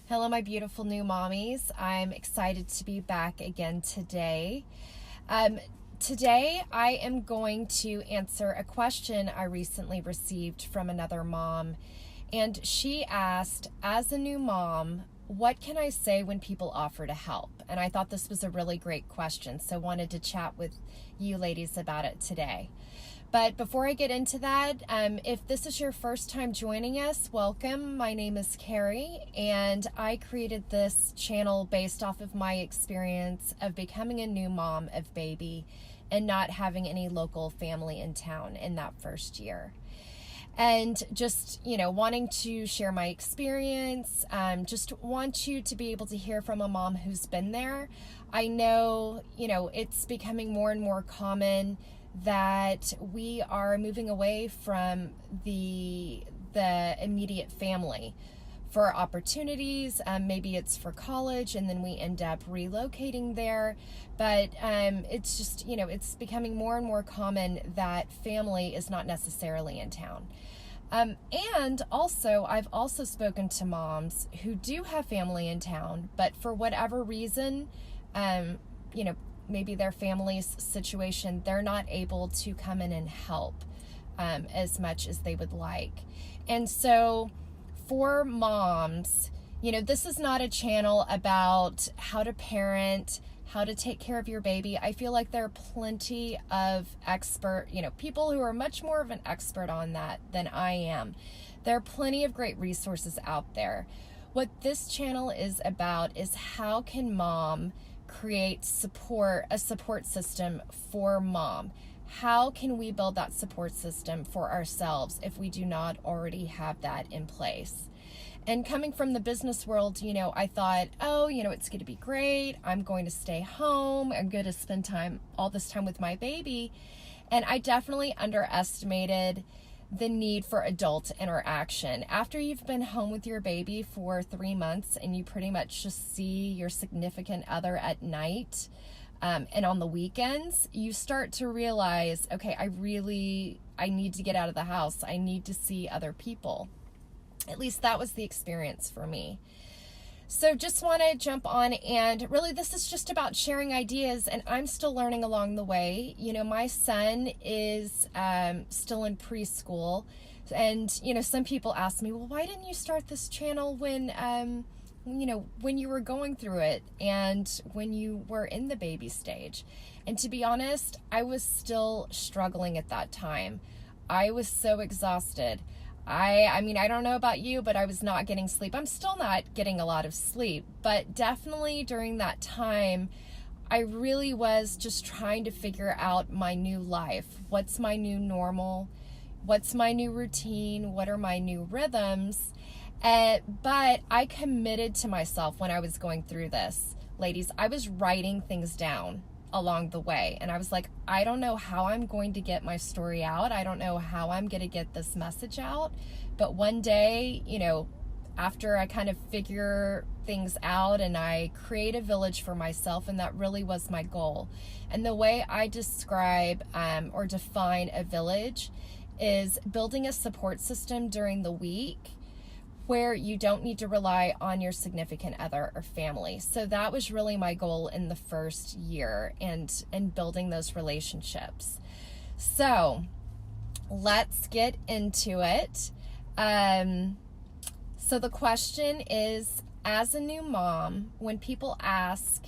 Hello, my beautiful new mommies. I'm excited to be back again today. Today, I am going to answer a question I recently received from another mom. And she asked, as a new mom, what can I say when people offer to help? And I thought this was a really great question, so wanted to chat with you ladies about it today. But before I get into that, if this is your first time joining us, welcome. My name is Carrie, and I created this channel based off of my experience of becoming a new mom of baby and not having any local family in town in that first year. And just, wanting to share my experience, just want you to be able to hear from a mom who's been there. I know, it's becoming more and more common that we are moving away from the immediate family for opportunities. Maybe it's for college and then we end up relocating there. But it's just, it's becoming more and more common that family is not necessarily in town. And also, I've also spoken to moms who do have family in town, but for whatever reason, maybe their family's situation, they're not able to come in and help as much as they would like. And so for moms, this is not a channel about how to parent, how to take care of your baby. I feel like there are plenty of people who are much more of an expert on that than I am. There are plenty of great resources out there. What this channel is about is how can mom create a support system for mom. How can we build that support system for ourselves if we do not already have that in place? And coming from the business world, I thought, it's going to be great. I'm going to stay home. I'm going to spend all this time with my baby. And I definitely underestimated the need for adult interaction. After you've been home with your baby for 3 months and you pretty much just see your significant other at night and on the weekends, you start to realize, okay, I need to get out of the house. I need to see other people. At least that was the experience for me. So just want to jump on, and really this is just about sharing ideas, and I'm still learning along the way. My son is still in preschool, and some people ask me, well, why didn't you start this channel when you were going through it and when you were in the baby stage? And to be honest, I was still struggling at that time. I was so exhausted. I don't know about you, but I was not getting sleep. I'm still not getting a lot of sleep, but definitely during that time, I really was just trying to figure out my new life. What's my new normal? What's my new routine? What are my new rhythms? But I committed to myself when I was going through this. Ladies, I was writing things down along the way. And I was like, I don't know how I'm going to get my story out. I don't know how I'm going to get this message out. But one day, after I kind of figure things out and I create a village for myself, and that really was my goal. And the way I describe or define a village is building a support system during the week where you don't need to rely on your significant other or family. So that was really my goal in the first year and building those relationships. So let's get into it. So the question is, as a new mom, when people ask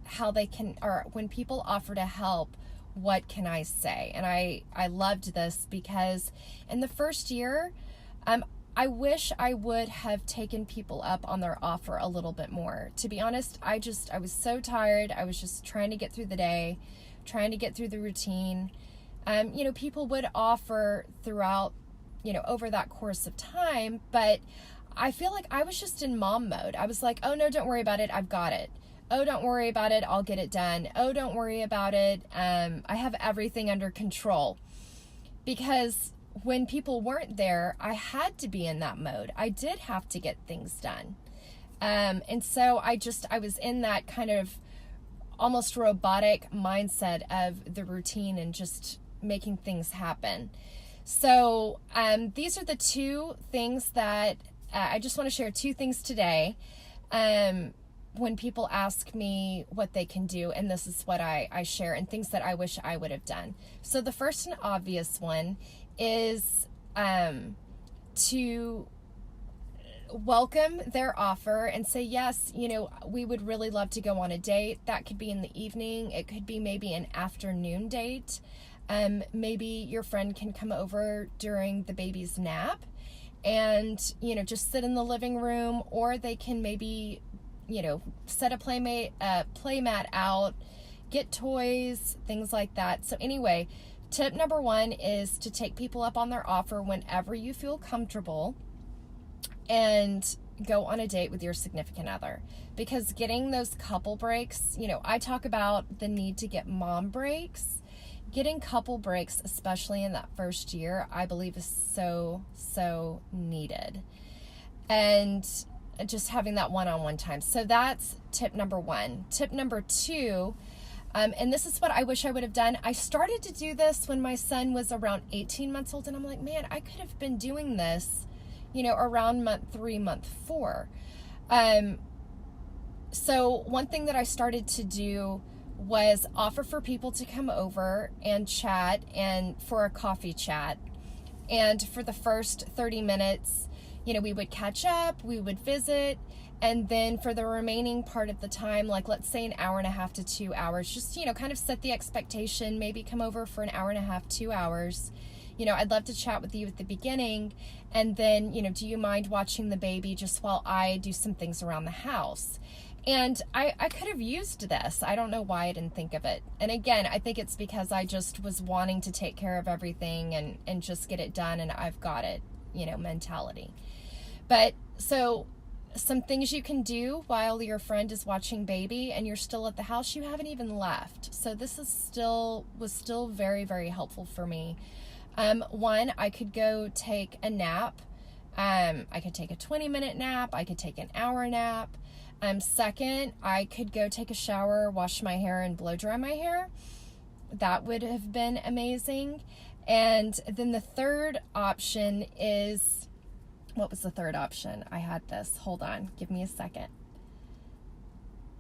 how they can, or when people offer to help, what can I say? And I loved this because in the first year, I wish I would have taken people up on their offer a little bit more. To be honest, I was so tired. I was just trying to get through the day, trying to get through the routine. People would offer throughout, over that course of time, but I feel like I was just in mom mode. I was like, oh no, don't worry about it. I've got it. Oh, don't worry about it. I'll get it done. Oh, don't worry about it. I have everything under control. Because when people weren't there, I had to be in that mode. I did have to get things done. And so I was in that kind of almost robotic mindset of the routine and just making things happen. So these are the two things that I just want to share two things today. when people ask me what they can do, and this is what I share, and things that I wish I would have done. So the first and obvious one is to welcome their offer and say, yes, we would really love to go on a date. That could be in the evening. It could be maybe an afternoon date. Maybe your friend can come over during the baby's nap and, just sit in the living room, or they can maybe, set a playmat out, get toys, things like that. So anyway, tip number one is to take people up on their offer whenever you feel comfortable and go on a date with your significant other. Because getting those couple breaks, I talk about the need to get mom breaks. Getting couple breaks, especially in that first year, I believe is so, so needed. And just having that one-on-one time. So that's tip number one. Tip number two, and this is what I wish I would have done. I started to do this when my son was around 18 months old, and I'm like, man, I could have been doing this, around month 3, month 4. So one thing that I started to do was offer for people to come over and chat, and for a coffee chat. And for the first 30 minutes, we would catch up, we would visit, and then for the remaining part of the time, like let's say an hour and a half to 2 hours, just, kind of set the expectation, maybe come over for an hour and a half, 2 hours. I'd love to chat with you at the beginning, and then, do you mind watching the baby just while I do some things around the house? And I could have used this. I don't know why I didn't think of it. And again, I think it's because I just was wanting to take care of everything and just get it done, and I've got it, mentality. But so some things you can do while your friend is watching baby and you're still at the house, you haven't even left. So this was still very, very helpful for me. One, I could go take a nap. I could take a 20-minute nap. I could take an hour nap. Second, I could go take a shower, wash my hair, and blow dry my hair. That would have been amazing. And then the third option is, what was the third option? I had this. Hold on. Give me a second.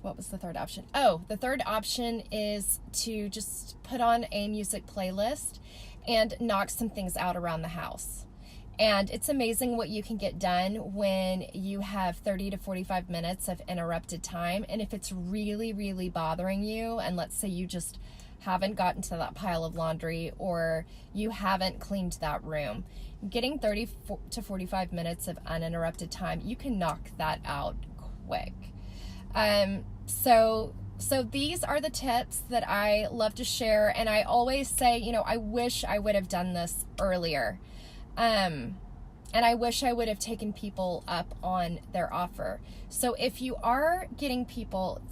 What was the third option? Oh, the third option is to just put on a music playlist and knock some things out around the house. And it's amazing what you can get done when you have 30 to 45 minutes of interrupted time. And if it's really, really bothering you, and let's say you just haven't gotten to that pile of laundry, or you haven't cleaned that room, getting 30 to 45 minutes of uninterrupted time, you can knock that out quick. So these are the tips that I love to share. And I always say, I wish I would have done this earlier. And I wish I would have taken people up on their offer. So if you are getting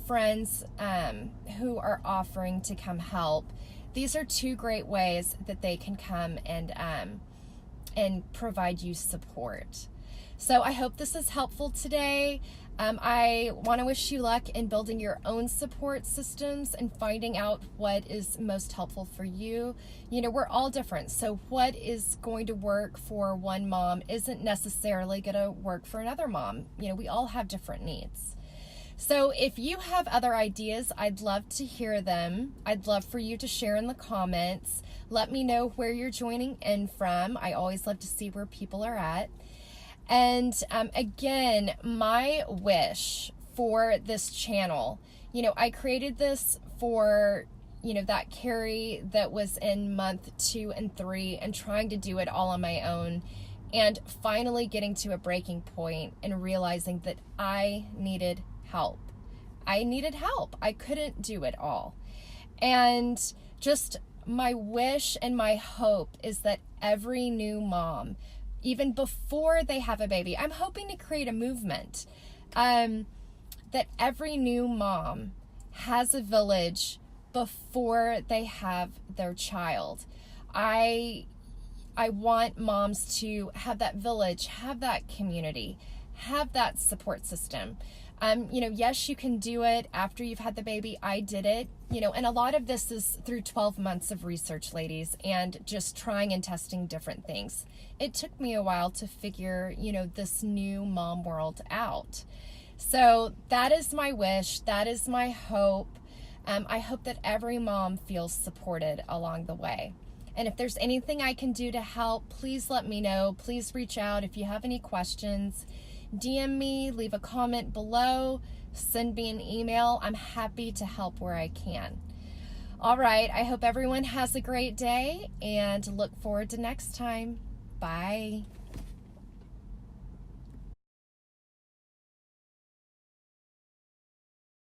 friends who are offering to come help, these are 2 great ways that they can come and provide you support. So I hope this is helpful today. I want to wish you luck in building your own support systems and finding out what is most helpful for you. We're all different. So what is going to work for one mom isn't necessarily going to work for another mom. We all have different needs. So if you have other ideas, I'd love to hear them. I'd love for you to share in the comments. Let me know where you're joining in from. I always love to see where people are at. And again, my wish for this channel, I created this for, that Carrie that was in month 2 and 3 and trying to do it all on my own, and finally getting to a breaking point and realizing that I needed help. I couldn't do it all. And just my wish and my hope is that every new mom, even before they have a baby, I'm hoping to create a movement, that every new mom has a village before they have their child. I want moms to have that village, have that community, have that support system. Yes, you can do it after you've had the baby. I did it, and a lot of this is through 12 months of research, ladies, and just trying and testing different things. It took me a while to figure, this new mom world out. So that is my wish. That is my hope. I hope that every mom feels supported along the way. And if there's anything I can do to help, please let me know. Please reach out if you have any questions. DM me, leave a comment below, send me an email. I'm happy to help where I can. All right, I hope everyone has a great day and look forward to next time. Bye.